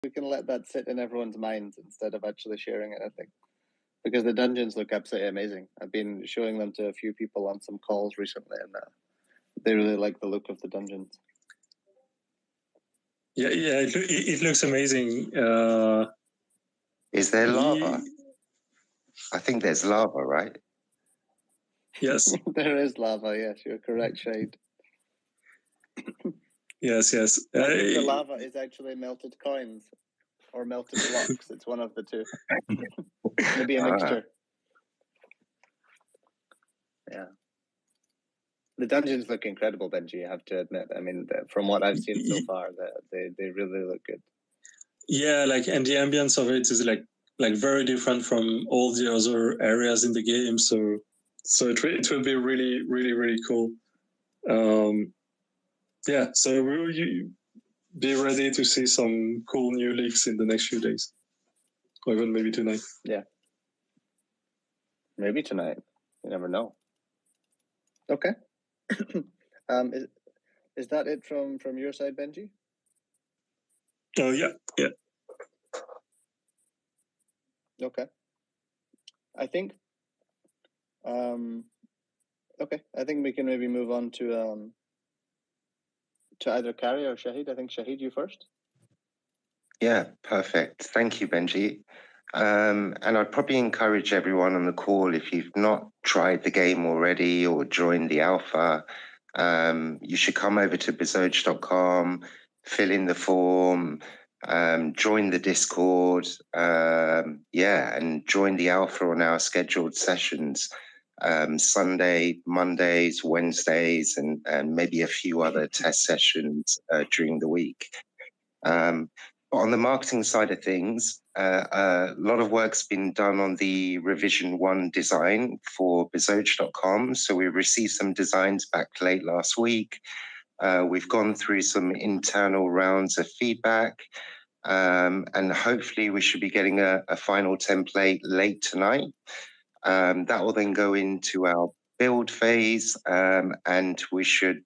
we can let that sit in everyone's minds instead of actually sharing it, I think. Because the dungeons look absolutely amazing. I've been showing them to a few people on some calls recently, and they really like the look of the dungeons. Yeah, it looks amazing. Is there lava? I think there's lava, right? Yes. There is lava, yes, you're correct, Shade. Yes. I think the lava is actually melted coins or melted blocks. It's one of the two. Maybe a mixture. Yeah. The dungeons look incredible, Benji, I have to admit. I mean, from what I've seen so far, they really look good. Yeah, and the ambience of it is like very different from all the other areas in the game. So it will be really, really, really cool. So you be ready to see some cool new leaks in the next few days, or even maybe tonight. Yeah, maybe tonight. You never know. Okay. Is that it from your side, Benji? Oh yeah. Okay. I think. Okay, I think we can maybe move on to either Kari or Shahid. I think Shahid, you first. Yeah, perfect. Thank you, Benji. And I'd probably encourage everyone on the call, if you've not tried the game already or joined the alpha, you should come over to bezoge.com, fill in the form, join the Discord, and join the alpha on our scheduled sessions. Sunday, Mondays, Wednesdays, and maybe a few other test sessions during the week. On the marketing side of things, a lot of work's been done on the revision 1 design for bezoge.com. So we received some designs back late last week. We've gone through some internal rounds of feedback, and hopefully we should be getting a final template late tonight. That will then go into our build phase, and we should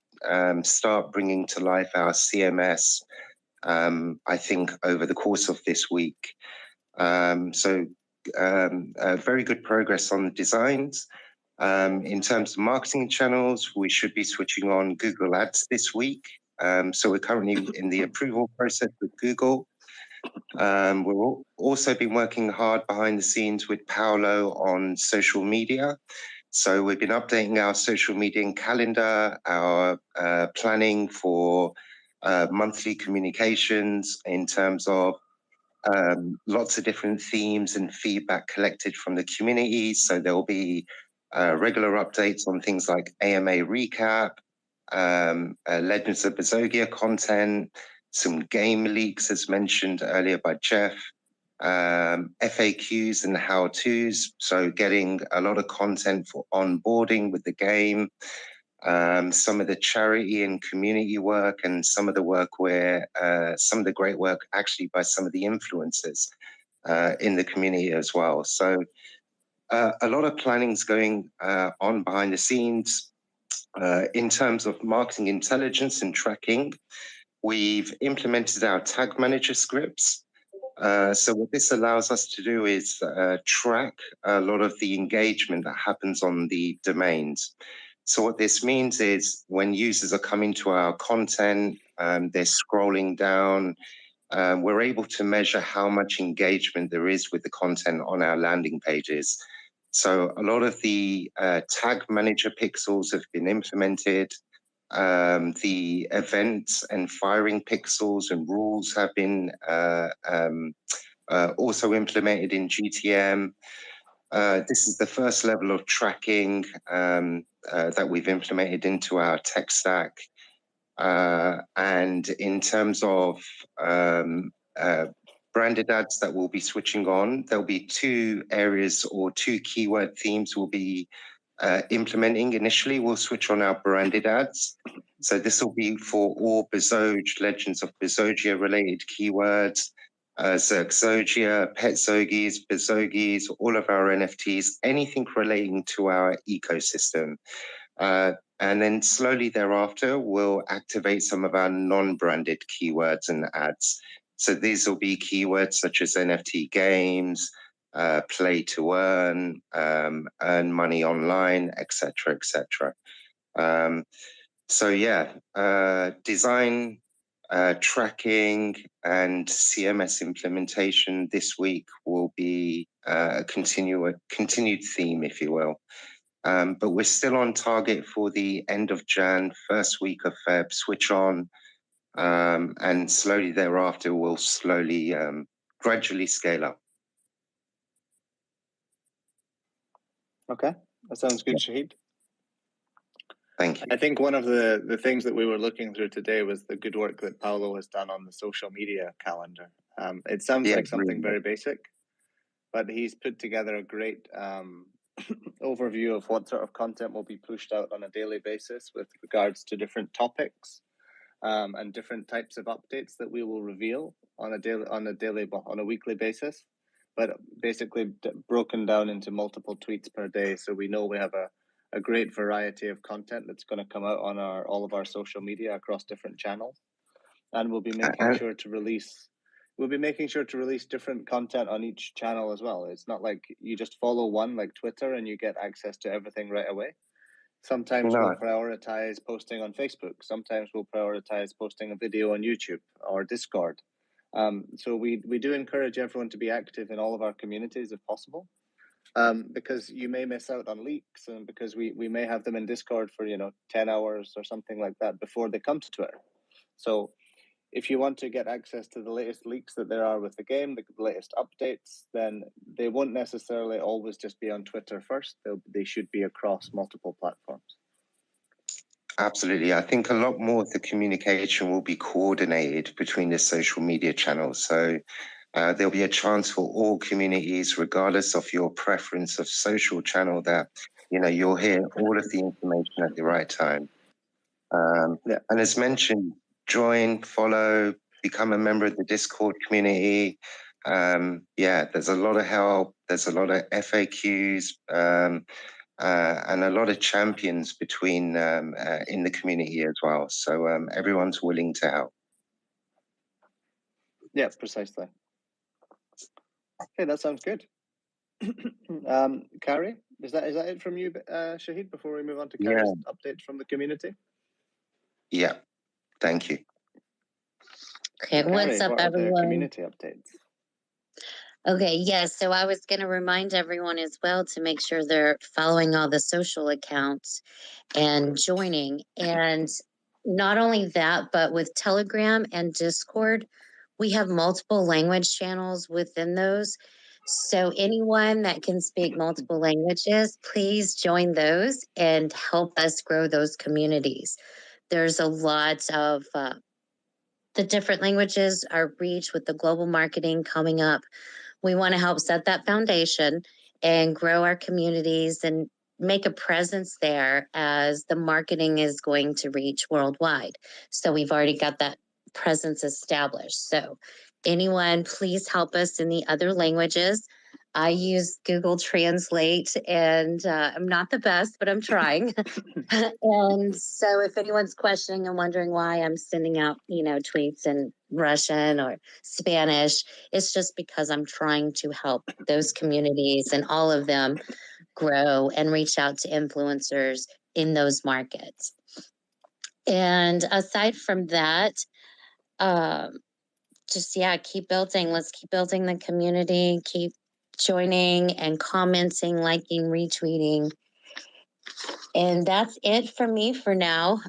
start bringing to life our CMS, I think, over the course of this week. Very good progress on the designs. In terms of marketing channels, we should be switching on Google Ads this week. So we're currently in the approval process with Google. We've also been working hard behind the scenes with Paolo on social media. So we've been updating our social media calendar, our planning for monthly communications in terms of lots of different themes and feedback collected from the community. So there will be regular updates on things like AMA recap, Legends of Bezogia content, some game leaks, as mentioned earlier by Jeff, FAQs and how-tos, so getting a lot of content for onboarding with the game, some of the charity and community work, and some of the work where some of the great work actually by some of the influencers in the community as well. So a lot of planning's going on behind the scenes. In terms of marketing intelligence and tracking, we've implemented our tag manager scripts. So what this allows us to do is track a lot of the engagement that happens on the domains. So what this means is when users are coming to our content, they're scrolling down, we're able to measure how much engagement there is with the content on our landing pages. So a lot of the tag manager pixels have been implemented. The events and firing pixels and rules have been also implemented in GTM. This is the first level of tracking that we've implemented into our tech stack. And in terms of branded ads that we'll be switching on, there'll be 2 areas or 2 keyword themes we'll be implementing. Initially, we'll switch on our branded ads. So this will be for all Bezoge, Legends of Bezogia related keywords, Zergzogia, Petzogies, Bezogies, all of our NFTs, anything relating to our ecosystem. And then slowly thereafter, we'll activate some of our non-branded keywords and ads. So these will be keywords such as NFT games, play to earn money online, etc., etc. So yeah, design, tracking, and CMS implementation this week will be a continued theme, if you will. But we're still on target for the end of Jan, first week of Feb, switch on, and slowly thereafter we'll slowly, gradually scale up. Okay, that sounds good, Shahid. Thank you. I think one of the things that we were looking through today was the good work that Paolo has done on the social media calendar. It sounds like something very basic, but he's put together a great overview of what sort of content will be pushed out on a daily basis with regards to different topics and different types of updates that we will reveal on a weekly basis, but basically broken down into multiple tweets per day, so we know we have a great variety of content that's going to come out on all of our social media across different channels, and we'll be making sure to release different content on each channel as well. It's not like you just follow one like Twitter and you get access to everything right away. Sometimes we'll prioritize posting on Facebook. Sometimes we'll prioritize posting a video on YouTube or Discord. So we do encourage everyone to be active in all of our communities if possible. Because you may miss out on leaks, and because we may have them in Discord for 10 hours or something like that before they come to Twitter. So if you want to get access to the latest leaks that there are with the game, the latest updates, then they won't necessarily always just be on Twitter first. They should be across multiple platforms. Absolutely. I think a lot more of the communication will be coordinated between the social media channels. So there'll be a chance for all communities, regardless of your preference of social channel, that you'll hear all of the information at the right time. And as mentioned, join, follow, become a member of the Discord community. There's a lot of help. There's a lot of FAQs and a lot of champions between in the community as well. So everyone's willing to help. Yeah, precisely. Okay, that sounds good. Carrie, is that it from you, Shahid, before we move on to Carrie's updates from the community? Yeah, thank you. Okay, Carrie, what's up, what are everyone? the community updates? Okay, yes, so I was going to remind everyone as well to make sure they're following all the social accounts and joining. And not only that, but with Telegram and Discord, we have multiple language channels within those. So anyone that can speak multiple languages, please join those and help us grow those communities. There's a lot of the different languages, our reach with the global marketing coming up. We want to help set that foundation and grow our communities and make a presence there as the marketing is going to reach worldwide. So we've already got that presence established. So anyone, please help us in the other languages. I use Google Translate, and I'm not the best, but I'm trying. And so if anyone's questioning and wondering why I'm sending out, tweets in Russian or Spanish, it's just because I'm trying to help those communities and all of them grow and reach out to influencers in those markets. And aside from that, keep building. Let's keep building the community, keep joining and commenting, liking, retweeting. And that's it for me for now.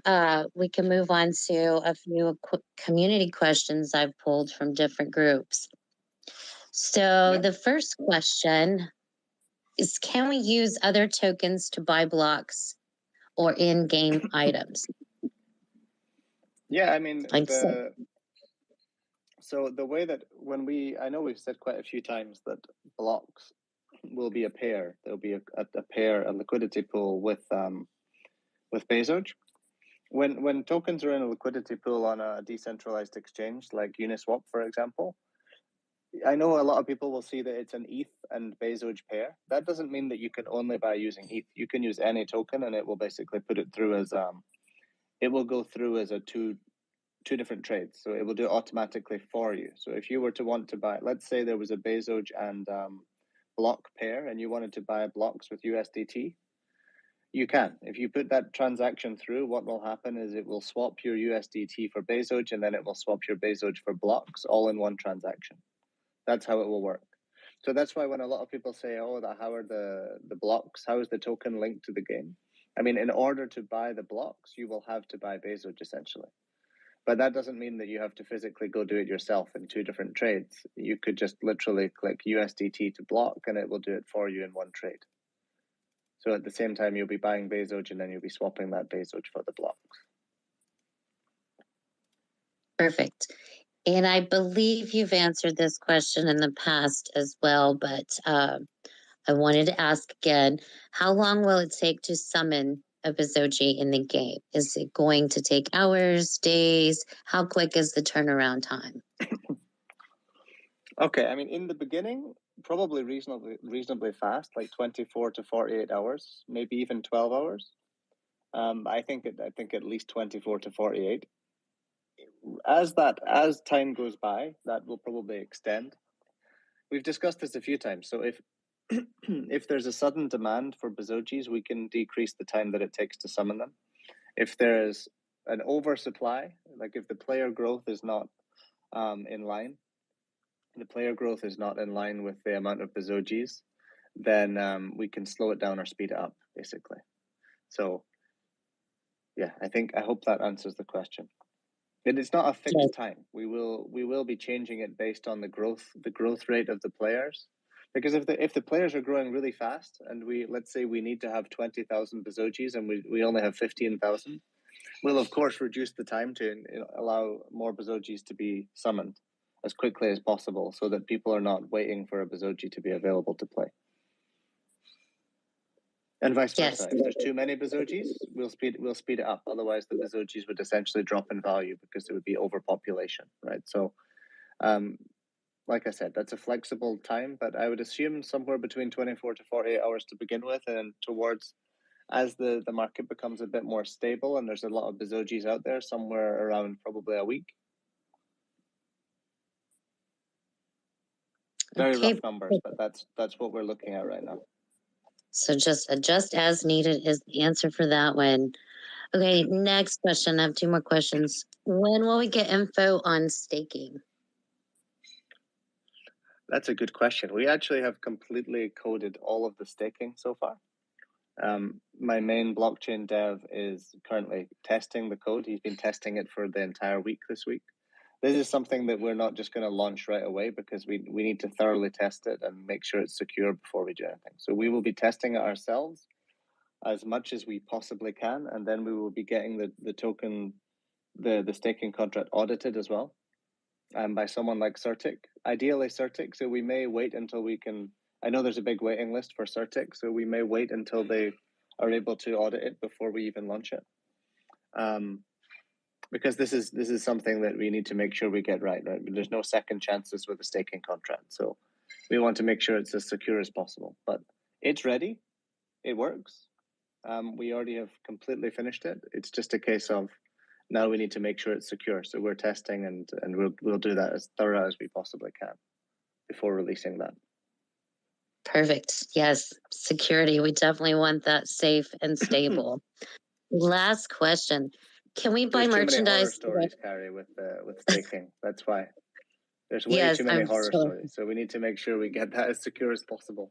We can move on to a few community questions I've pulled from different groups. So the first question is, can we use other tokens to buy blocks or in-game items? Yeah, I mean, so the way that I know we've said quite a few times that blocks will be a pair. There'll be a liquidity pool with Bezoge. When tokens are in a liquidity pool on a decentralized exchange like Uniswap, for example, I know a lot of people will see that it's an ETH and Bezoge pair. That doesn't mean that you can only buy using ETH. You can use any token, and it will basically put it through as it will go through as a two two different trades. So it will do it automatically for you. So if you were to want to buy, let's say there was a Bezoge and block pair and you wanted to buy blocks with USDT, you can. If you put that transaction through, what will happen is it will swap your USDT for Bezoge, and then it will swap your Bezoge for blocks all in one transaction. That's how it will work. So that's why when a lot of people say, oh, how are the blocks? How is the token linked to the game? I mean, in order to buy the blocks, you will have to buy Bezoge essentially. But that doesn't mean that you have to physically go do it yourself in two different trades. You could just literally click USDT to block and it will do it for you in one trade. So at the same time, you'll be buying Bezoge and then you'll be swapping that Bezoge for the blocks. Perfect. And I believe you've answered this question in the past as well, but I wanted to ask again, how long will it take to summon a Bezoge in the game? Is it going to take hours, days? How quick is the turnaround time? Okay, I mean, in the beginning, probably reasonably fast, like 24 to 48 hours, maybe even 12 hours. I think at least 24 to 48. As time goes by, that will probably extend. We've discussed this a few times. So if if there's a sudden demand for Bezoges, we can decrease the time that it takes to summon them. If there's an oversupply, like if the player growth is not in line, with the amount of Bezoges, then we can slow it down or speed it up, basically. So yeah, I hope that answers the question. And it's not a fixed time. We will be changing it based on the growth rate of the players. Because if the players are growing really fast and let's say we need to have 20,000 Bezoges and we only have 15,000, we'll of course reduce the time to allow more Bezoges to be summoned as quickly as possible so that people are not waiting for a Bezoge to be available to play. And vice versa. Yes. If there's too many Bezoges, we'll speed it up. Otherwise, the Bezoges would essentially drop in value because there would be overpopulation, right? So, like I said, that's a flexible time, but I would assume somewhere between 24 to 48 hours to begin with, and towards as the market becomes a bit more stable and there's a lot of Bezoges out there, somewhere around probably a week. Very rough numbers, but that's what we're looking at right now. So just adjust as needed is the answer for that one. Okay, next question. I have two more questions. When will we get info on staking? That's a good question. We actually have completely coded all of the staking so far. My main blockchain dev is currently testing the code. He's been testing it for the entire week this week. This is something that we're not just going to launch right away because we need to thoroughly test it and make sure it's secure before we do anything. So we will be testing it ourselves as much as we possibly can, and then we will be getting the token, the staking contract audited as well, by someone like Certic. Ideally Certic, so we may wait until we can. I know there's a big waiting list for Certic, so we may wait until they are able to audit it before we even launch it. Because this is something that we need to make sure we get right? There's no second chances with the staking contract. So we want to make sure it's as secure as possible. But it's ready. It works. We already have completely finished it. It's just a case of now we need to make sure it's secure. So we're testing and we'll do that as thorough as we possibly can before releasing that. Perfect. Yes, security. We definitely want that safe and stable. Last question. Can we buy merchandise? Too many horror stories, Carrie, with staking. That's why. There's way too many horror stories. So we need to make sure we get that as secure as possible.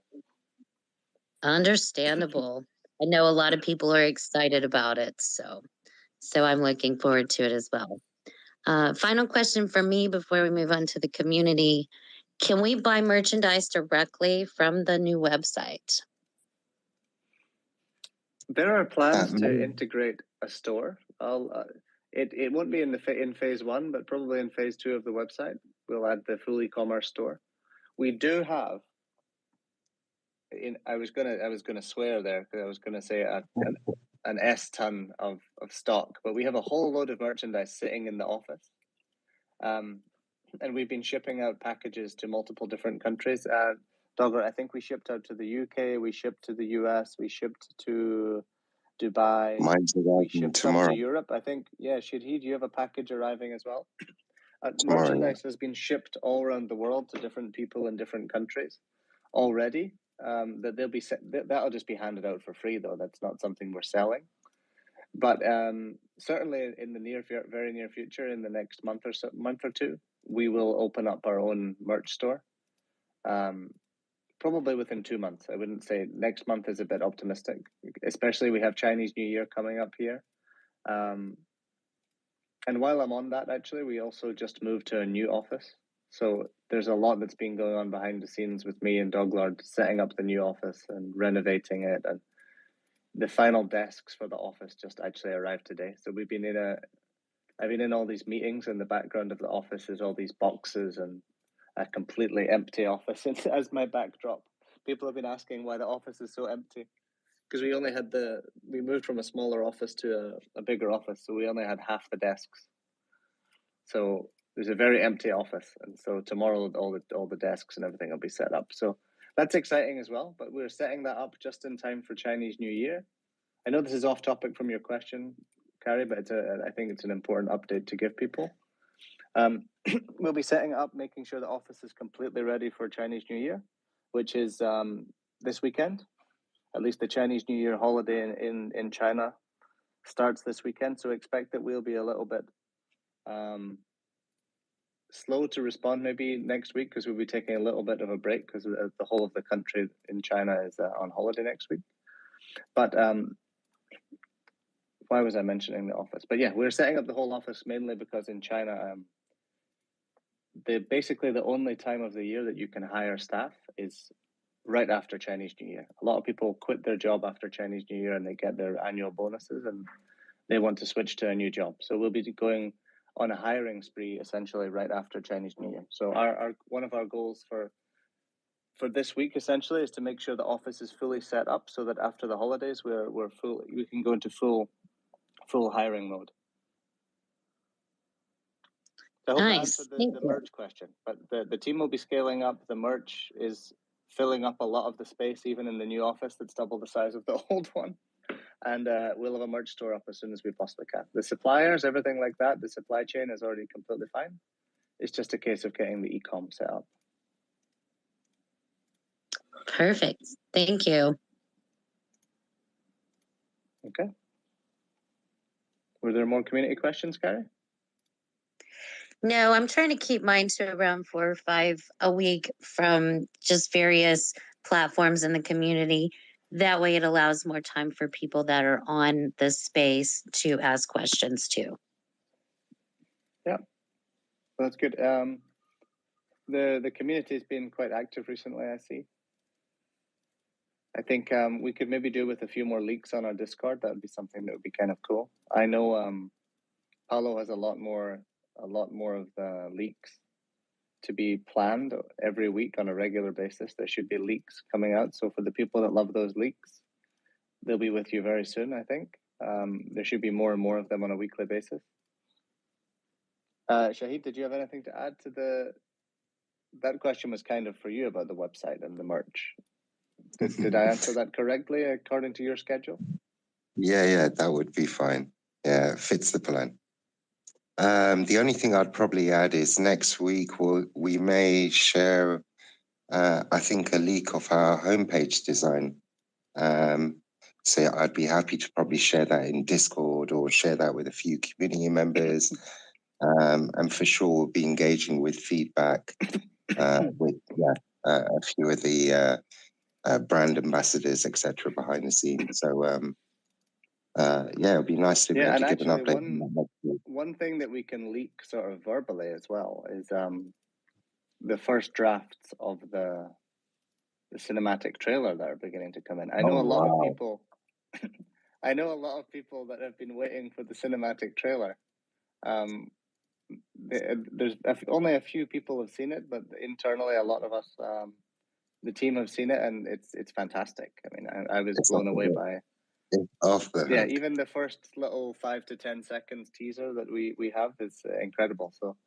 Understandable. I know a lot of people are excited about it, so I'm looking forward to it as well. Final question for me before we move on to the community. Can we buy merchandise directly from the new website? There are plans to integrate a store. It won't be in phase 1, but probably in phase 2 of the website. We'll add the full e-commerce store. We do have. I was gonna swear there because I was gonna say an S ton of stock, but we have a whole load of merchandise sitting in the office, and we've been shipping out packages to multiple different countries. Dogger, I think we shipped out to the UK, we shipped to the US, we shipped to Dubai. Mine's We arriving ship some tomorrow. to Europe. I think, yeah, Shahid, you have a package arriving as well. Tomorrow, Merchandise has been shipped all around the world to different people in different countries already. That they'll be that'll just be handed out for free, though. That's not something we're selling. But certainly in the very near future, in the next month or two, we will open up our own merch store. Probably within 2 months. I wouldn't say next month is a bit optimistic, especially we have Chinese New Year coming up here. And while I'm on that, actually, we also just moved to a new office. So there's a lot that's been going on behind the scenes with me and Doglard setting up the new office and renovating it. And the final desks for the office just actually arrived today. So I've been in all these meetings, and the background of the office is all these boxes and a completely empty office as my backdrop. People have been asking why the office is so empty, because we moved from a smaller office to a bigger office, so we only had half the desks. So there's a very empty office, and so tomorrow all the desks and everything will be set up. So that's exciting as well. But we're setting that up just in time for Chinese New Year. I know this is off topic from your question, Carrie, but I think it's an important update to give people. We'll be setting up, making sure the office is completely ready for Chinese New Year, which is this weekend. At least the Chinese New Year holiday in China starts this weekend. So expect that we'll be a little bit slow to respond maybe next week, because we'll be taking a little bit of a break because the whole of the country in China is on holiday next week. But why was I mentioning the office? But yeah, we're setting up the whole office mainly because in China, basically the only time of the year that you can hire staff is right after Chinese New Year. A lot of people quit their job after Chinese New Year and they get their annual bonuses and they want to switch to a new job. So we'll be going on a hiring spree essentially right after Chinese New Year. So our one of our goals for this week essentially is to make sure the office is fully set up so that after the holidays we can go into full hiring mode. I hope that answered the merch question. But the team will be scaling up. The merch is filling up a lot of the space, even in the new office that's double the size of the old one. And we'll have a merch store up as soon as we possibly can. The suppliers, everything like that, the supply chain is already completely fine. It's just a case of getting the e-com set up. Perfect. Thank you. Okay. Were there more community questions, Carrie? No, I'm trying to keep mine to around 4 or 5 a week from just various platforms in the community. That way it allows more time for people that are on the space to ask questions too. Yeah, that's good. The community has been quite active recently, I see. I think we could maybe do with a few more leaks on our Discord. That would be something that would be kind of cool. I know Paulo has a lot more of the leaks to be planned every week on a regular basis. There should be leaks coming out. So for the people that love those leaks, they'll be with you very soon, I think. There should be more and more of them on a weekly basis. Shahid, did you have anything to add to that question was kind of for you about the website and the merch. Did I answer that correctly according to your schedule? Yeah, that would be fine. Yeah, it fits the plan. The only thing I'd probably add is next week we may share, I think, a leak of our homepage design. So I'd be happy to probably share that in Discord or share that with a few community members. And for sure, we'll be engaging with feedback with a few of the brand ambassadors, etc., behind the scenes. So it'll be nice to be able to give an update. One thing that we can leak sort of verbally as well is the first drafts of the cinematic trailer that are beginning to come in. I know a lot of people. I know a lot of people that have been waiting for the cinematic trailer. There's only a few people have seen it, but internally, a lot of us, the team, have seen it, and it's fantastic. I mean, I was blown away by. Yeah, even the first little 5 to 10 seconds teaser that we have is incredible. So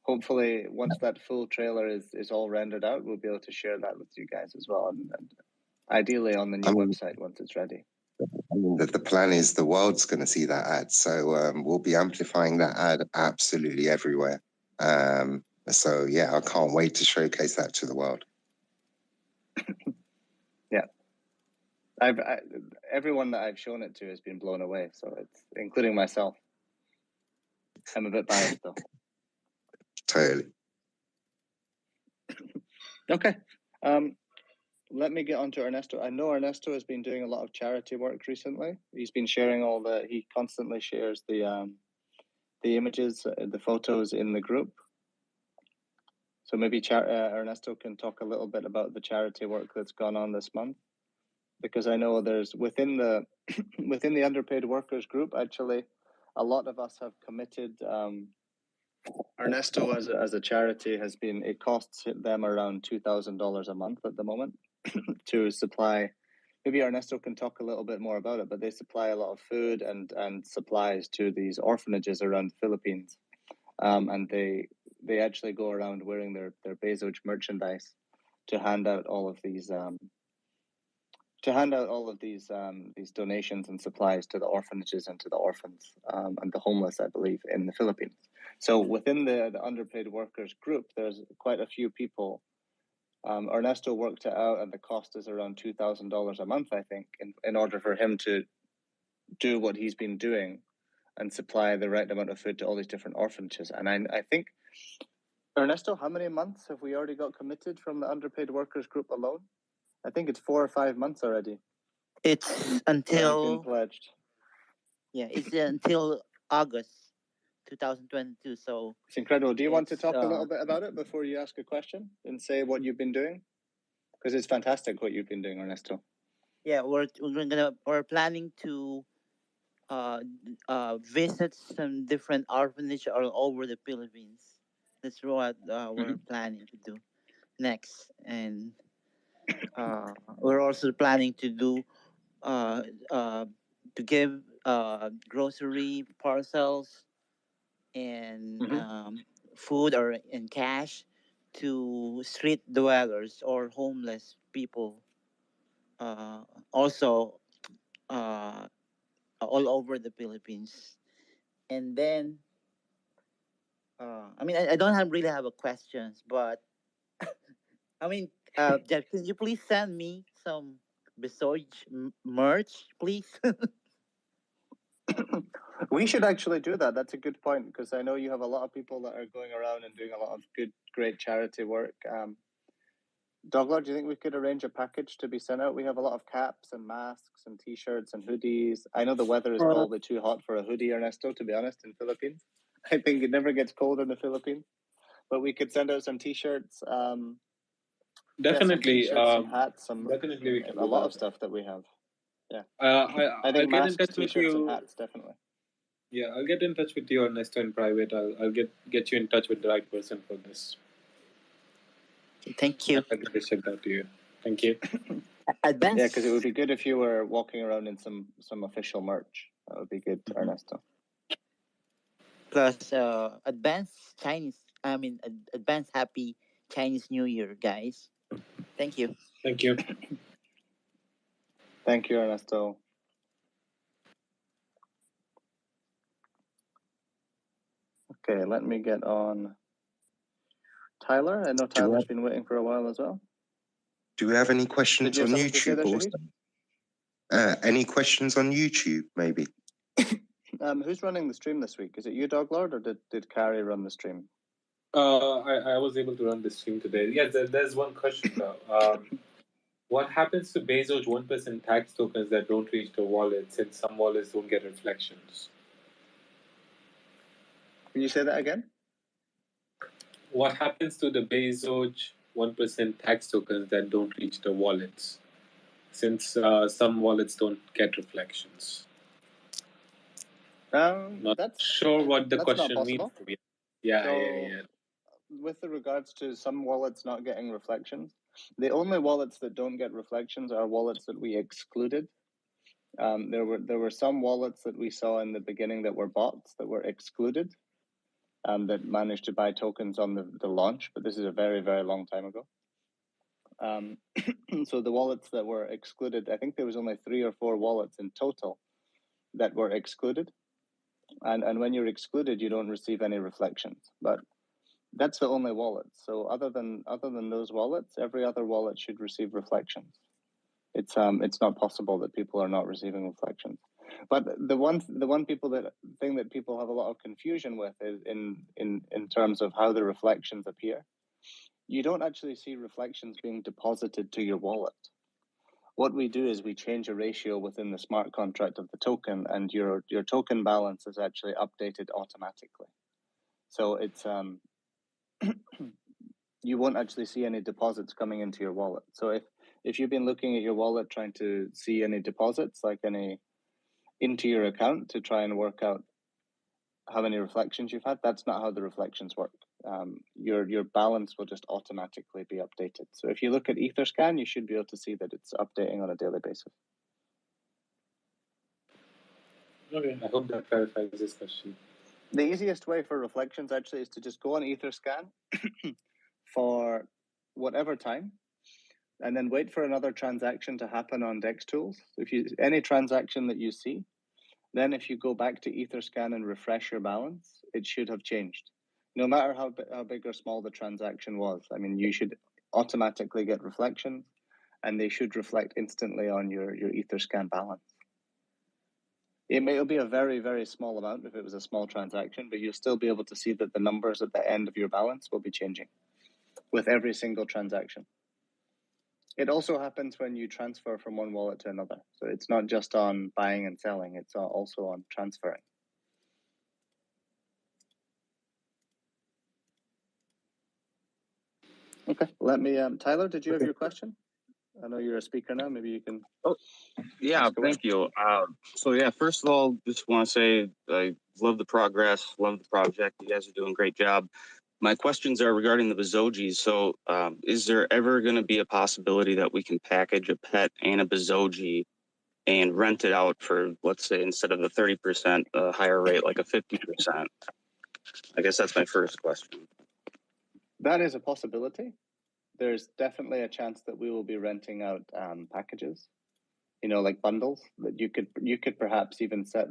hopefully, once that full trailer is all rendered out, we'll be able to share that with you guys as well, and ideally on the new website once it's ready. I mean, the plan is the world's going to see that ad, so we'll be amplifying that ad absolutely everywhere. So yeah, I can't wait to showcase that to the world. Yeah, everyone that I've shown it to has been blown away. So it's including myself. I'm a bit biased though. Totally. Okay. Let me get on to Ernesto. I know Ernesto has been doing a lot of charity work recently. He's been sharing he constantly shares the images, the photos in the group. So maybe Ernesto can talk a little bit about the charity work that's gone on this month, because I know there's within the within the underpaid workers group, actually, a lot of us have committed. Ernesto as a charity has been, it costs them around $2,000 a month at the moment to supply. Maybe Ernesto can talk a little bit more about it, but they supply a lot of food and supplies to these orphanages around the Philippines, and they actually go around wearing their Bezoge merchandise to hand out all of these these donations and supplies to the orphanages and to the orphans and the homeless, I believe, in the Philippines. So within the underpaid workers group, there's quite a few people. Ernesto worked it out, and the cost is around $2,000 a month, I think, in order for him to do what he's been doing and supply the right amount of food to all these different orphanages. And I think, Ernesto, how many months have we already got committed from the underpaid workers group alone? I think it's 4 or 5 months already. It's until been pledged. Yeah, it's until August 2022. So it's incredible. Do you want to talk a little bit about it before you ask a question and say what you've been doing? Because it's fantastic what you've been doing, Ernesto. Yeah, we're planning to visit some different orphanages all over the Philippines. That's what we're planning to do next, and we're also planning to do to give grocery parcels and food or in cash to street dwellers or homeless people. Also, all over the Philippines, and then I mean, I don't really have a questions, but I mean, Jeff, can you please send me some Bezoge merch, please? We should actually do that. That's a good point, because I know you have a lot of people that are going around and doing a lot of great charity work. Douglas, do you think we could arrange a package to be sent out? We have a lot of caps and masks and T-shirts and hoodies. I know the weather is probably too hot for a hoodie, Ernesto, to be honest, in Philippines. I think it never gets cold in the Philippines. But we could send out some T-shirts. Definitely. Some hats, definitely we can a lot of stuff that we have. Yeah. I think masks, get in touch with T-shirts, you. and hats, definitely. Yeah, I'll get in touch with you, Ernesto, in private. I'll get you in touch with the right person for this. Thank you. I'll ship that to you. Thank you. Advance. Yeah, because it would be good if you were walking around in some official merch. That would be good, Ernesto. Plus, advance happy Chinese New Year, guys. Thank you. Thank you. Thank you, Ernesto. Okay, let me get on Tyler. I know Tyler's been waiting for a while as well. Do we have any questions on YouTube also? Any questions on YouTube, maybe? Who's running the stream this week? Is it you, Doglord, or did Carrie run the stream? I was able to run the stream today. Yes, there's one question though. What happens to Bezoge 1% tax tokens that don't reach the wallet, since some wallets don't get reflections? Can you say that again? What happens to the Bezoge 1% tax tokens that don't reach the wallets, since some wallets don't get reflections? Not sure what the question means. Yeah. With regards to some wallets not getting reflections, the only wallets that don't get reflections are wallets that we excluded. There were some wallets that we saw in the beginning that were bots that were excluded, that managed to buy tokens on the launch, but this is a very, very long time ago. So the wallets that were excluded, I think there was only 3 or 4 wallets in total that were excluded. And when you're excluded, you don't receive any reflections. But that's the only wallet. So other than those wallets, every other wallet should receive reflections. It's not possible that people are not receiving reflections. But the one thing that people have a lot of confusion with is in terms of how the reflections appear. You don't actually see reflections being deposited to your wallet. What we do is we change a ratio within the smart contract of the token, and your token balance is actually updated automatically. So it's you won't actually see any deposits coming into your wallet. So if you've been looking at your wallet trying to see any deposits, like any into your account to try and work out how many reflections you've had, that's not how the reflections work. Your balance will just automatically be updated. So if you look at Etherscan, you should be able to see that it's updating on a daily basis. Okay, I hope that clarifies this question. The easiest way for reflections actually is to just go on Etherscan for whatever time, and then wait for another transaction to happen on DEX tools. If you any transaction that you see, then if you go back to Etherscan and refresh your balance, it should have changed. No matter how big or small the transaction was. I mean, you should automatically get reflections, and they should reflect instantly on your Etherscan balance. It'll be a very, very small amount if it was a small transaction, but you'll still be able to see that the numbers at the end of your balance will be changing with every single transaction. It also happens when you transfer from one wallet to another. So it's not just on buying and selling, it's also on transferring. Okay, let me, Tyler, did you have your question? I know you're a speaker now, maybe you can. Oh, yeah, thank you. So yeah, first of all, just want to say I love the progress, love the project. You guys are doing a great job. My questions are regarding the Bezogis. So is there ever going to be a possibility that we can package a pet and a Bezogi and rent it out for, let's say, instead of the 30% higher rate, like a 50%? I guess that's my first question. That is a possibility. There's definitely a chance that we will be renting out packages, like bundles that you could perhaps even set,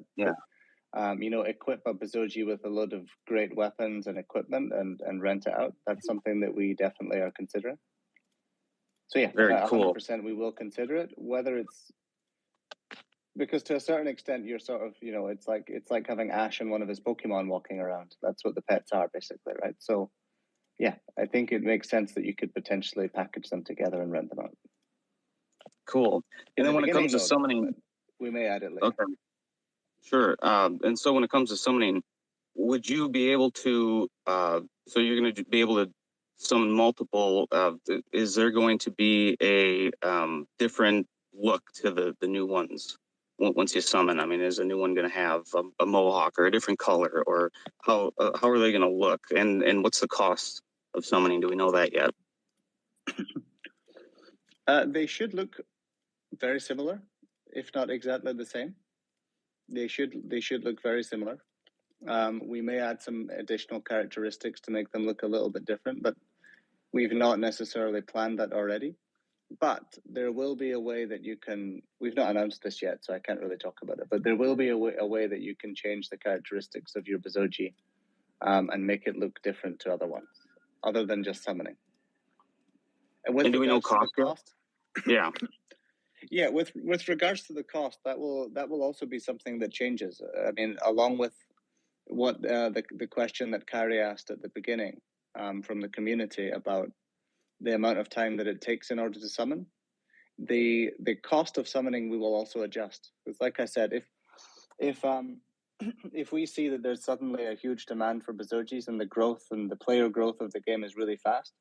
equip a Bezogi with a load of great weapons and equipment and rent it out. That's something that we definitely are considering. So yeah, very cool. 100% we will consider it, whether it's because to a certain extent you're sort of, it's like having Ash and one of his Pokemon walking around. That's what the pets are basically, right? So yeah, I think it makes sense that you could potentially package them together and rent them out. Cool. And then when it comes to summoning, we may add it later. Okay. Sure. And so when it comes to summoning, would you be able to, so you're going to be able to summon multiple, is there going to be a different look to the new ones once you summon? I mean, is a new one going to have a mohawk or a different color, or how are they going to look? And what's the cost of summoning? Do we know that yet? They should look very similar, if not exactly the same. They should look very similar. We may add some additional characteristics to make them look a little bit different, but we've not necessarily planned that already. But there will be a way that you can, we've not announced this yet, so I can't really talk about it, but there will be a way that you can change the characteristics of your Bezogi and make it look different to other ones, other than just summoning. And do we know cost? Yeah. Yeah, with regards to the cost, that will also be something that changes. I mean, along with what the question that Kari asked at the beginning from the community about the amount of time that it takes in order to summon, the cost of summoning we will also adjust. Because, like I said, if we see that there's suddenly a huge demand for Bezogis and the growth and the player growth of the game is really fast,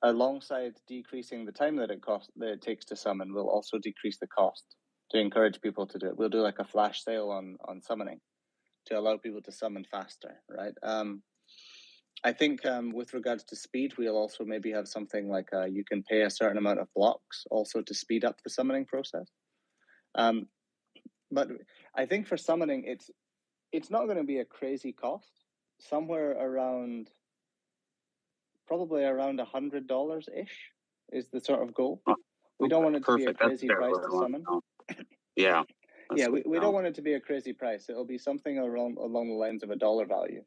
alongside decreasing the time that it takes to summon, we'll also decrease the cost to encourage people to do it. We'll do like a flash sale on summoning to allow people to summon faster, right? I think with regards to speed, we'll also maybe have something like you can pay a certain amount of blocks also to speed up the summoning process. But I think for summoning, it's not going to be a crazy cost. Somewhere around, probably around $100-ish is the sort of goal. We don't want it to be a Perfect. That's crazy exactly price what to I want summon. to know. Yeah. Yeah, we don't want it to be a crazy price. It'll be something along the lines of a dollar value,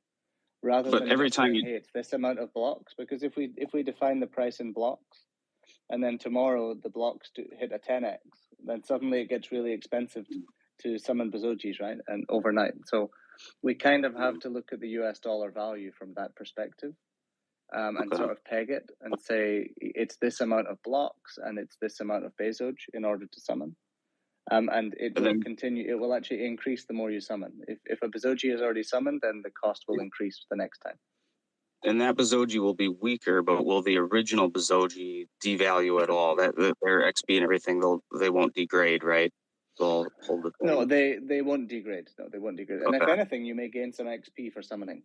rather But than every just time saying, hey, it's this amount of blocks. Because if we define the price in blocks, and then tomorrow the blocks hit a 10x, then suddenly it gets really expensive to summon Bezogis, right? And overnight. So we kind of have to look at the US dollar value from that perspective, and sort of peg it and say it's this amount of blocks and it's this amount of Bezoge in order to summon. And it will continue. It will actually increase the more you summon. If a Bezogi is already summoned, then the cost will increase the next time. And that Bezogi will be weaker, but will the original Bezogi devalue at all? That their XP and everything, they won't degrade, right? They'll hold the. No, they won't degrade. No, they won't degrade. And if anything, you may gain some XP for summoning,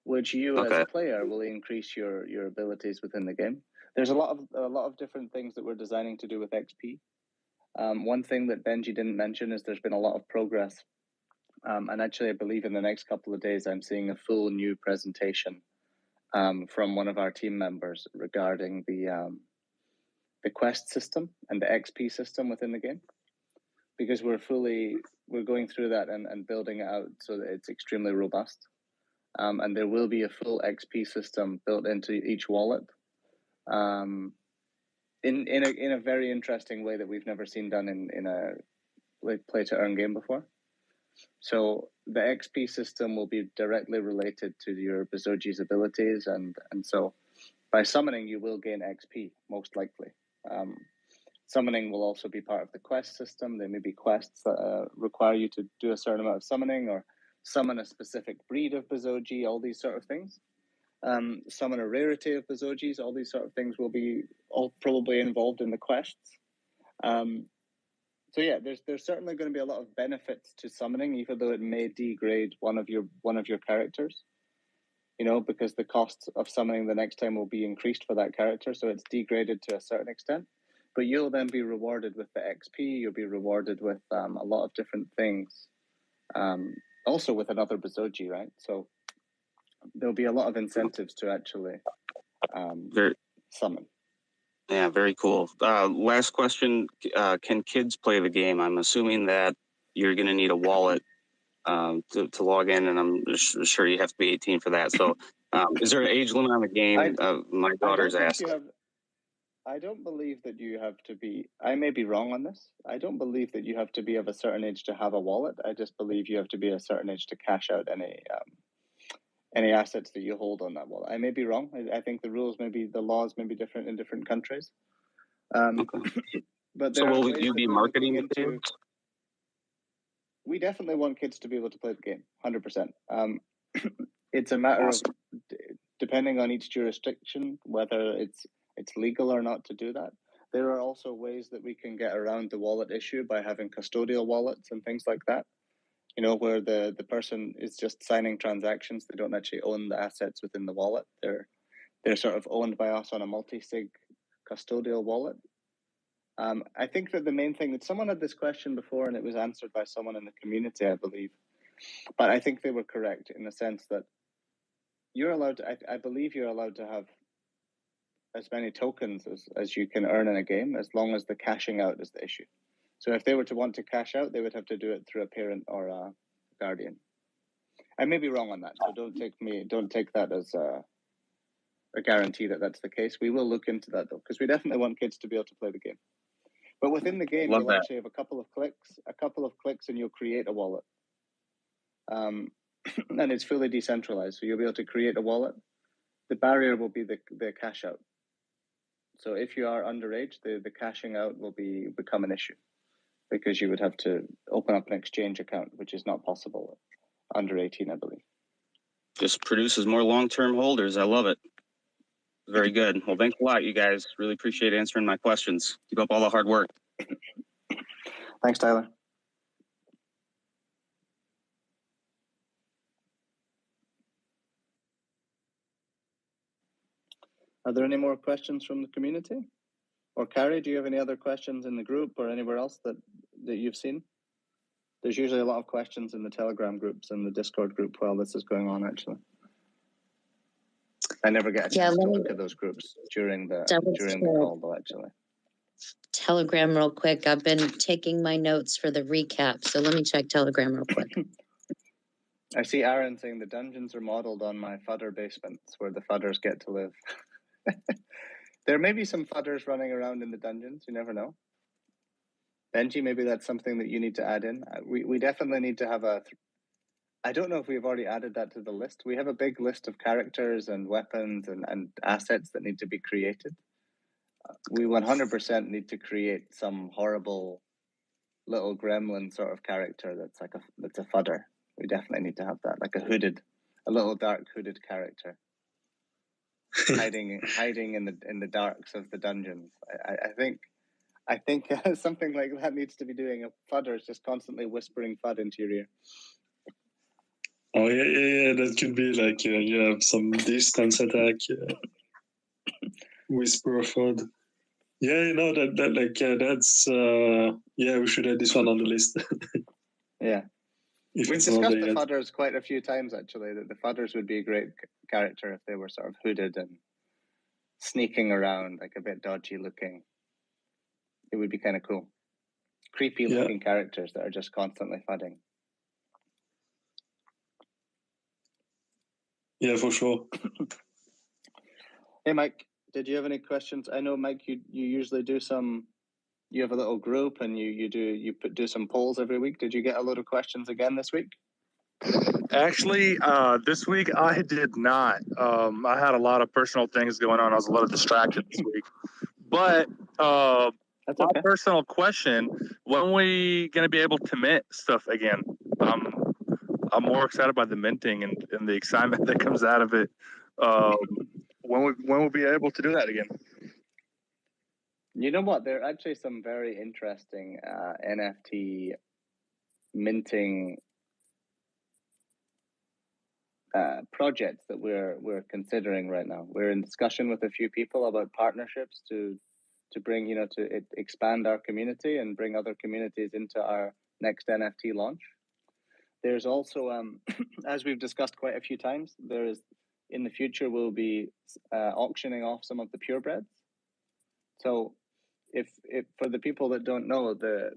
which you as a player will increase your abilities within the game. There's a lot of different things that we're designing to do with XP. One thing that Benji didn't mention is there's been a lot of progress. And actually, I believe in the next couple of days, I'm seeing a full new presentation from one of our team members regarding the quest system and the XP system within the game, because we're going through that and building it out so that it's extremely robust. And there will be a full XP system built into each wallet, in a very interesting way that we've never seen done in a play to earn game before. So the XP system will be directly related to your Bezogi's abilities, and so by summoning you will gain XP most likely. Summoning will also be part of the quest system. There may be quests that require you to do a certain amount of summoning or summon a specific breed of Bezogi, all these sort of things. Summon a rarity of Bezogis, all these sort of things will be all probably involved in the quests. So yeah, there's certainly going to be a lot of benefits to summoning, even though it may degrade one of your characters. You know, because the cost of summoning the next time will be increased for that character, so it's degraded to a certain extent. But you'll then be rewarded with the XP. You'll be rewarded with a lot of different things. Also with another Bezogi, right? So there'll be a lot of incentives to actually summon. Yeah, very cool. Last question: can kids play the game? I'm assuming that you're going to need a wallet to log in, and I'm sure you have to be 18 for that. So, is there an age limit on the game? My daughter's asking. I don't believe that you have to be. I may be wrong on this. I don't believe that you have to be of a certain age to have a wallet. I just believe you have to be a certain age to cash out any assets that you hold on that wallet. I may be wrong. I think the laws may be different in different countries. But so will you be marketing into? We definitely want kids to be able to play the game, 100%. It's a matter of depending on each jurisdiction whether it's legal or not to do that. There are also ways that we can get around the wallet issue by having custodial wallets and things like that. You know, where the person is just signing transactions. They don't actually own the assets within the wallet. They're sort of owned by us on a multi-sig custodial wallet. I think that the main thing that someone had this question before and it was answered by someone in the community, I believe. But I think they were correct in the sense that you're allowed to, I believe you're allowed to have as many tokens as you can earn in a game, as long as the cashing out is the issue. So if they were to want to cash out, they would have to do it through a parent or a guardian. I may be wrong on that, so don't take that as a guarantee that that's the case. We will look into that though, because we definitely want kids to be able to play the game. But within the game, you'll actually have a couple of clicks, and you'll create a wallet. And it's fully decentralized, so you'll be able to create a wallet. The barrier will be the cash out. So if you are underage, the cashing out will become an issue, because you would have to open up an exchange account, which is not possible under 18, I believe. Just produces more long-term holders. I love it. Very good. Well, thanks a lot, you guys. Really appreciate answering my questions. Keep up all the hard work. Thanks, Tyler. Are there any more questions from the community? Or Carrie, do you have any other questions in the group or anywhere else that you've seen? There's usually a lot of questions in the Telegram groups and the Discord group while this is going on, actually. I never get a Yeah, chance to let me look at those groups during the double call, though. Actually, Telegram real quick. I've been taking my notes for the recap, so let me check Telegram real quick. I see Aaron saying the dungeons are modeled on my fudder basements where the fudders get to live. There may be some fudders running around in the dungeons. You never know. Benji, maybe that's something that you need to add in. We definitely need to have a. I don't know if we've already added that to the list. We have a big list of characters and weapons and assets that need to be created. We 100% need to create some horrible little gremlin sort of character that's like that's a fudder. We definitely need to have that, like a little dark hooded character, hiding in the darks of the dungeons. I think something like that needs to be doing. A fudder is just constantly whispering FUD into your ear. Oh yeah. That could be like you have some distance attack, whisper FUD. Yeah, that like that's we should add this one on the list. Yeah. If We've it's not discussed there the yet. fudders quite a few times, actually, that the fudders would be a great character if they were sort of hooded and sneaking around, like a bit dodgy looking. It would be kind of cool. Creepy looking characters that are just constantly fudding. Yeah, for sure. Hey, Mike, did you have any questions? I know, Mike, you usually do you have a little group and you do some polls every week. Did you get a load of questions again this week? Actually, this week I did not. I had a lot of personal things going on. I was a little distracted this week. But That's my okay. personal question, when we going to be able to mint stuff again? I'm more excited by the minting and the excitement that comes out of it. When we'll be able to do that again? You know what? There are actually some very interesting NFT minting projects that we're considering right now. We're in discussion with a few people about partnerships to bring, to expand our community and bring other communities into our next NFT launch. There's also, as we've discussed quite a few times, in the future we'll be auctioning off some of the purebreds. So if for the people that don't know, the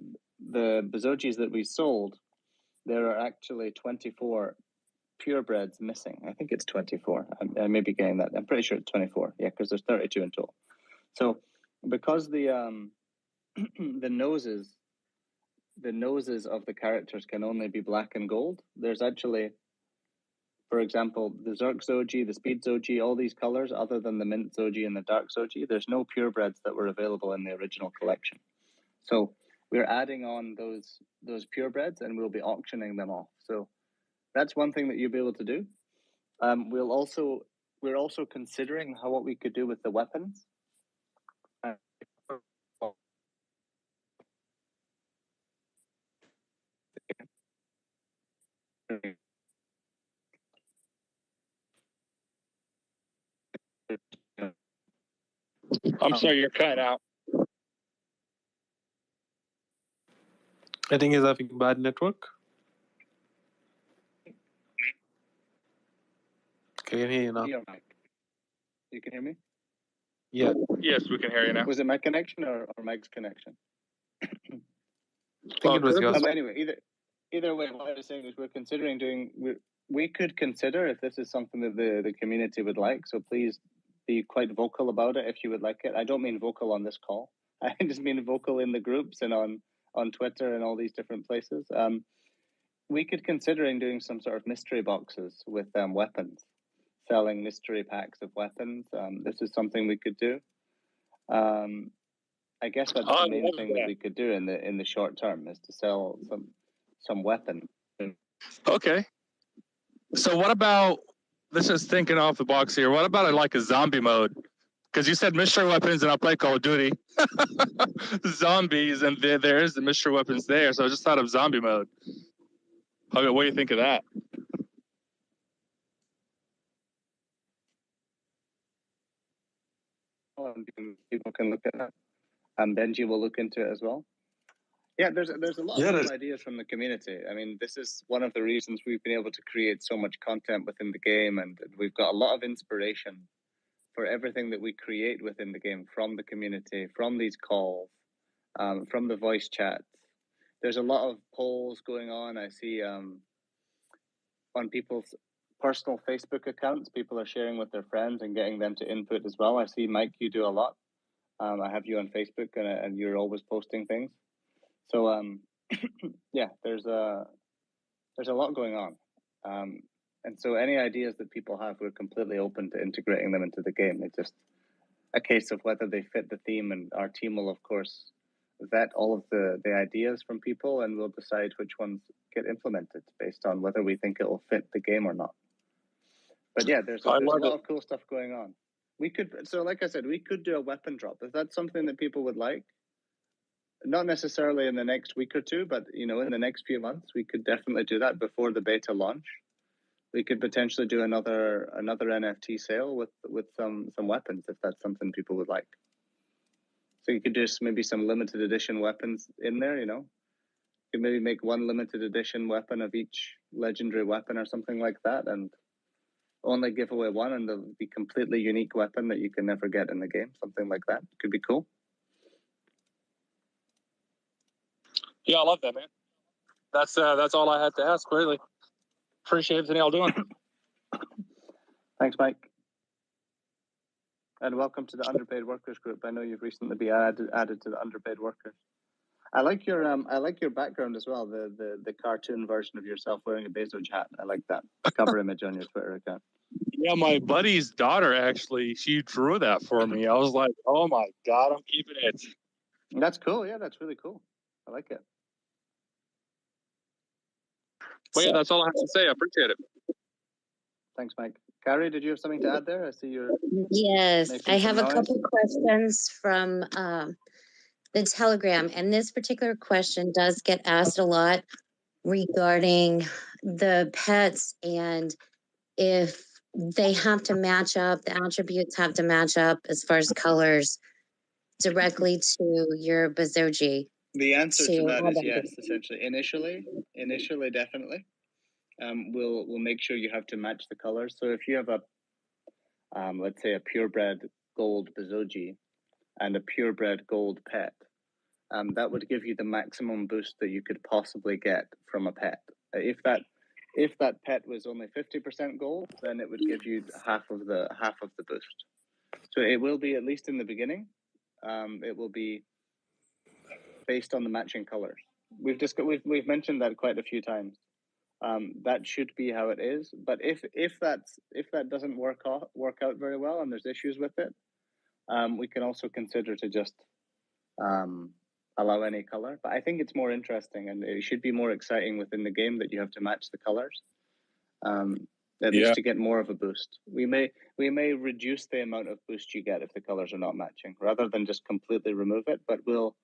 Bezogis that we sold, there are actually 24 purebreds missing. I think it's 24. I may be getting that. I'm pretty sure it's 24. Yeah, because there's 32 in total. So because the noses of the characters can only be black and gold, there's actually, for example, the Zerk Zoji, the Speed Zoji, all these colors other than the Mint Zoji and the Dark Zoji, there's no purebreds that were available in the original collection. So we're adding on those purebreds and we'll be auctioning them off. So that's one thing that you'll be able to do. We're also considering what we could do with the weapons. I'm sorry, you're cut out. I think he's having bad network. Can you hear you now? You can hear me? Yeah. Yes, we can hear you now. Was it my connection or Mike's connection? I think it was yours. Anyway, either way, what I was saying is we're considering we could consider if this is something that the community would like. So please be quite vocal about it if you would like it. I don't mean vocal on this call. I just mean vocal in the groups and on Twitter and all these different places. We could considering doing some sort of mystery boxes with weapons, selling mystery packs of weapons. This is something we could do. I guess that's the main thing that we could do in the short term is to sell some weapon. Okay. So what about, this is thinking off the box here, what about like a zombie mode? Because you said mystery weapons and I play Call of Duty. Zombies, and there is the mystery weapons there, so I just thought of zombie mode. What do you think of that? People can look at that. Benji will look into it as well. Yeah, there's a lot Yeah, of that's- cool ideas from the community. I mean, this is one of the reasons we've been able to create so much content within the game, and we've got a lot of inspiration for everything that we create within the game from the community, from these calls, from the voice chats. There's a lot of polls going on. I see on people's personal Facebook accounts, people are sharing with their friends and getting them to input as well. I see, Mike, you do a lot. I have you on Facebook, and you're always posting things. So yeah, there's a lot going on, and so any ideas that people have, we're completely open to integrating them into the game. It's just a case of whether they fit the theme, and our team will, of course, vet all of the ideas from people, and we'll decide which ones get implemented based on whether we think it will fit the game or not. But yeah, there's a lot of cool stuff going on. So like I said, we could do a weapon drop. If that's something that people would like, not necessarily in the next week or two, but in the next few months, we could definitely do that before the beta launch. We could potentially do another NFT sale with some weapons if that's something people would like. So you could do maybe some limited edition weapons in there. You could maybe make one limited edition weapon of each legendary weapon or something like that, and only give away one, and there'll be completely unique weapon that you can never get in the game. Something like that could be cool. Yeah, I love that, man. That's all I had to ask, really. Appreciate everything y'all doing. Thanks, Mike. And welcome to the underpaid workers group. I know you've recently been added to the underpaid workers. I like your background as well. The cartoon version of yourself wearing a Bezoge hat. I like that cover image on your Twitter account. Yeah, my buddy's daughter actually, she drew that for me. I was like, oh my God, I'm keeping it. That's cool. Yeah, that's really cool. I like it. But yeah, that's all I have to say. I appreciate it. Thanks, Mike. Carrie, did you have something to add there? I see you're. Yes, I have a noise. couple questions from the Telegram, and this particular question does get asked a lot regarding the pets and if they have to match up, the attributes have to match up as far as colors directly to your Bezoge. The answer to that is yes, essentially. Initially, definitely. We'll make sure you have to match the colors. So if you have a, let's say, a purebred gold Bezoge and a purebred gold pet, that would give you the maximum boost that you could possibly get from a pet. If that pet was only 50% gold, then it would give you half of the boost. So it will be, at least in the beginning, it will be based on the matching colors. We've mentioned that quite a few times. That should be how it is. But if that doesn't work out very well and there's issues with it, we can also consider to just allow any color. But I think it's more interesting, and it should be more exciting within the game that you have to match the colors. At least to get more of a boost. We may reduce the amount of boost you get if the colors are not matching, rather than just completely remove it. But we'll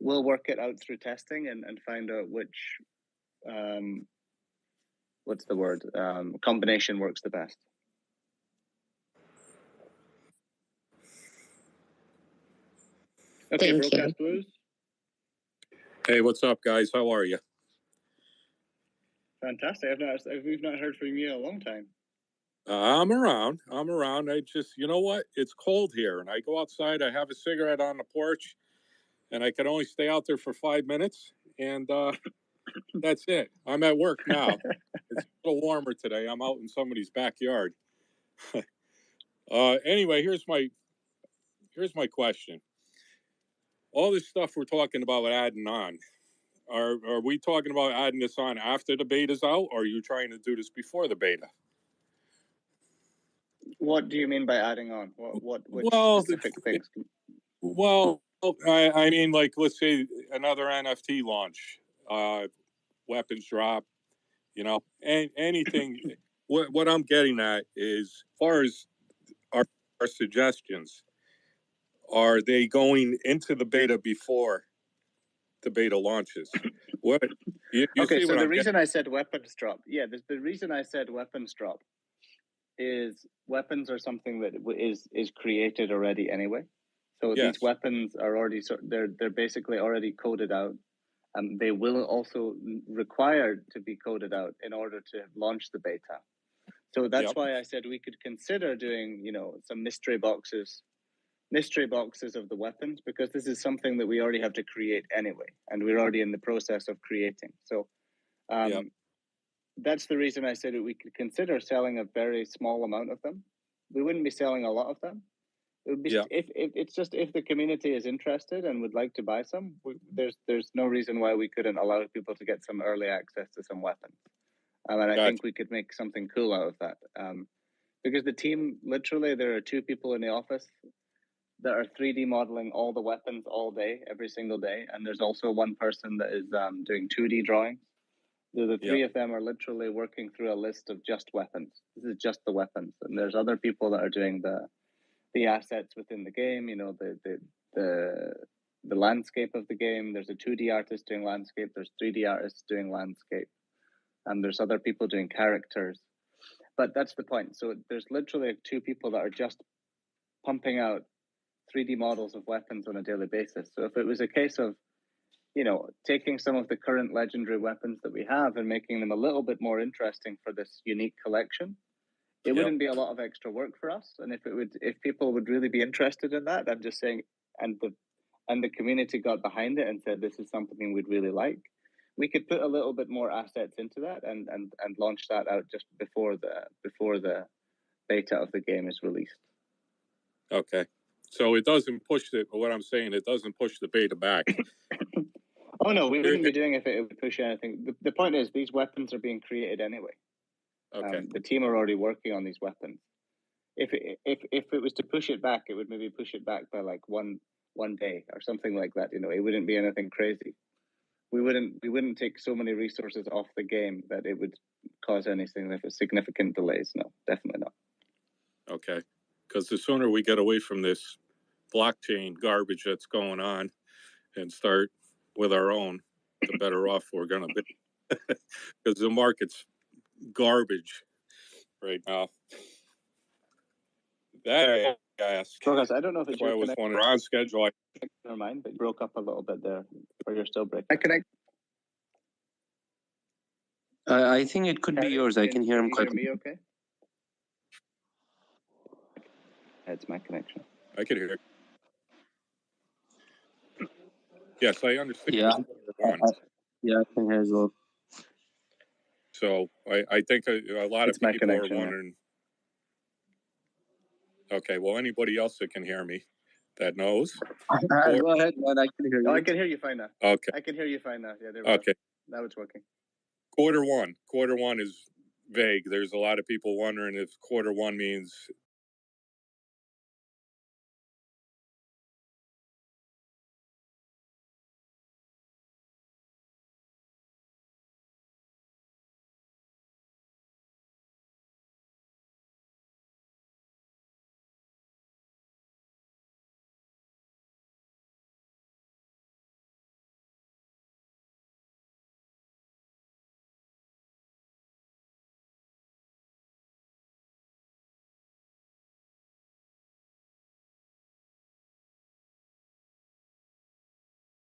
work it out through testing and find out which what's the word, combination works the best. Okay, Broadcast Blues. Hey, what's up, guys? How are you? Fantastic. We've not heard from you in a long time. I'm around. I just, you know what? It's cold here, and I go outside. I have a cigarette on the porch, and I can only stay out there for 5 minutes, and that's it. I'm at work now. It's a little warmer today. I'm out in somebody's backyard. Anyway, here's my question. All this stuff we're talking about adding on, are we talking about adding this on after the beta's out, or are you trying to do this before the beta? What do you mean by adding on? Which specific things? Well, I mean, like, let's say another NFT launch, weapons drop, anything. what I'm getting at is, as far as our suggestions, are they going into the beta before the beta launches? What? Okay, so the reason I said weapons drop, the reason I said weapons drop is weapons are something that is created already anyway. So these weapons are already they're basically already coded out, They will also require to be coded out in order to launch the beta. So that's why I said we could consider doing, some mystery boxes of the weapons, because this is something that we already have to create anyway, and we're already in the process of creating. So that's the reason I said that we could consider selling a very small amount of them. We wouldn't be selling a lot of them. It would be if the community is interested and would like to buy some, there's no reason why we couldn't allow people to get some early access to some weapons. And I think we could make something cool out of that. Because the team, literally, there are 2 people in the office that are 3D modeling all the weapons all day, every single day. And there's also 1 person that is doing 2D drawings. The 3 of them are literally working through a list of just weapons. This is just the weapons. And there's other people that are doing the assets within the game, the landscape of the game. There's a 2D artist doing landscape. There's 3D artists doing landscape. And there's other people doing characters. But that's the point. So there's literally 2 people that are just pumping out 3D models of weapons on a daily basis. So if it was a case of, taking some of the current legendary weapons that we have and making them a little bit more interesting for this unique collection, it wouldn't be a lot of extra work for us. And if people would really be interested in that, I'm just saying, and the community got behind it and said this is something we'd really like, we could put a little bit more assets into that and launch that out just before the beta of the game is released. Okay. So it doesn't push what I'm saying, it doesn't push the beta back. Oh no, we wouldn't be doing it if it would push anything. The point is, these weapons are being created anyway. Okay. The team are already working on these weapons. If it was to push it back, it would maybe push it back by like one day or something like that. It wouldn't be anything crazy. We wouldn't take so many resources off the game that it would cause any significant delays. No, definitely not. Okay. Because the sooner we get away from this blockchain garbage that's going on and start with our own, the better off we're going to be. Because the market's garbage right now. That I asked. Because I don't know if it's why I was wondering on schedule. Never mind, but you broke up a little bit there, or you're still breaking. I think it could be yours. I can hear him quite. Can you hear me okay? It's my connection. I can hear it. Yes, I understand. Yeah. Yeah, I can hear as well. So I think a lot of people are wondering. Okay, well, anybody else that can hear me that knows? Go ahead, man. I can hear you. Oh, I can hear you fine now. Okay. I can hear you fine now. Yeah, there we go. Now it's working. Quarter one is vague. There's a lot of people wondering if quarter one means